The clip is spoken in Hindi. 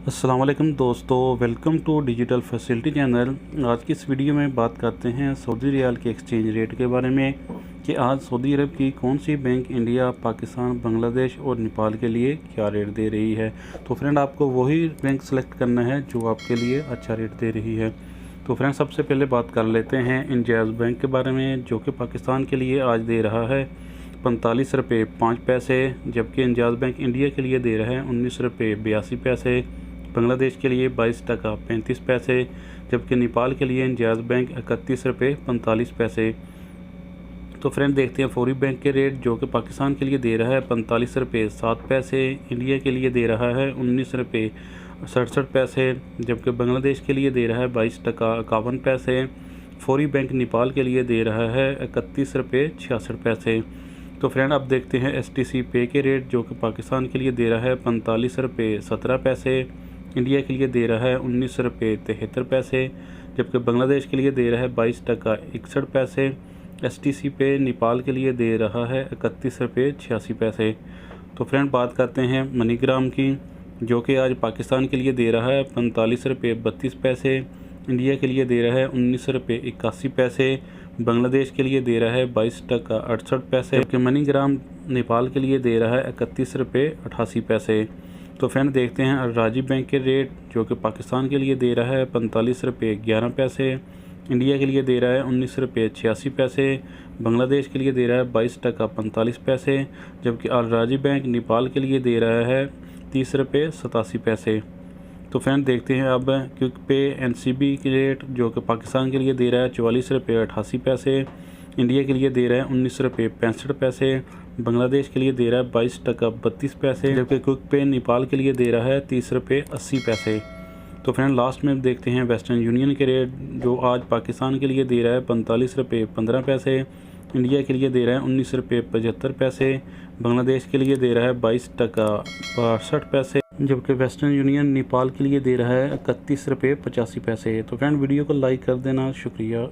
अस्सलाम वालेकुम दोस्तों, welcome to digital facility channel. आज की इस वीडियो में बात करते हैं सऊदी रियाल के एक्सचेंज रेट के बारे में कि आज सऊदी अरब की कौन सी बैंक इंडिया, पाकिस्तान, बांग्लादेश और नेपाल के लिए क्या रेट दे रही है। तो फ्रेंड, आपको वही बैंक सेलेक्ट करना है जो आपके लिए अच्छा रेट दे रही है। तो फ्रेंड, सबसे पहले बात कर लेते हैं इंजाज़ बैंक के बारे में, जो कि पाकिस्तान के लिए आज दे रहा है 45 रुपये 5 पैसे, जबकि इंजाज़ बैंक इंडिया के लिए दे रहा है 19 रुपये 82 पैसे, बांग्लादेश के लिए 22 टका 35 पैसे, जबकि नेपाल के लिए इंजाज़ बैंक 31 रुपये 45 पैसे। तो फ्रेंड, देखते हैं फौरी बैंक के रेट, जो कि पाकिस्तान के लिए दे रहा है 45 रुपये 7 पैसे, इंडिया के लिए दे रहा है 19 रुपये 67 पैसे, जबकि बांग्लादेश के लिए दे रहा है 22 टका 51 पैसे। फौरी बैंक नेपाल के लिए दे रहा है 31 रुपये 66 पैसे। तो फ्रेंड, अब देखते हैं STC पे के रेट, जो कि पाकिस्तान के लिए दे रहा है 45 रुपये 17 पैसे, इंडिया के लिए दे रहा है 19 रुपये 73 पैसे, जबकि बांग्लादेश के लिए दे रहा है 22 टका 61 पैसे। STC पे नेपाल के लिए दे रहा है 31 रुपये 86 पैसे। तो फ्रेंड, बात करते हैं मनीग्राम की, जो कि आज पाकिस्तान के लिए दे रहा है 45 रुपये 32 पैसे, इंडिया के लिए दे रहा है 19 रुपये 81 पैसे, बांग्लादेश के लिए दे रहा है 22 टका 68 पैसे, जबकि मनीग्राम नेपाल के लिए दे रहा है 31 रुपये 88 पैसे। तो फ्रेंड, देखते हैं राजीव बैंक के रेट, जो कि पाकिस्तान के लिए दे रहा है 45 रुपये 11 पैसे, इंडिया के लिए दे रहा है 19 रुपये 86 पैसे, बांग्लादेश के लिए दे रहा है 22 टका 45 पैसे, जबकि राजीव बैंक नेपाल के लिए दे रहा है 30 रुपये 87 पैसे। तो फ्रेंड, देखते हैं अब क्विक पे NCB के रेट, जो कि पाकिस्तान के लिए दे रहा है 44 रुपये 88 पैसे, इंडिया के लिए दे रहा है 19 रुपये 65 पैसे, बांग्लादेश के लिए दे रहा है 22 टका 32 पैसे, जबकि क्विक पे नेपाल के लिए दे रहा है 30 रुपये 80 पैसे। तो फ्रेंड, लास्ट में देखते हैं वेस्टर्न यूनियन के रेट, जो आज पाकिस्तान के लिए दे रहा है 45 रुपये 15 पैसे, इंडिया के लिए दे रहा है 19 रुपये 75 पैसे, बांग्लादेश के लिए दे रहा है 22 टका 62 पैसे, जबकि वेस्टर्न यूनियन नेपाल के लिए दे रहा है 31 रुपये 85 पैसे। तो फ्रेंड, वीडियो को लाइक कर देना, शुक्रिया।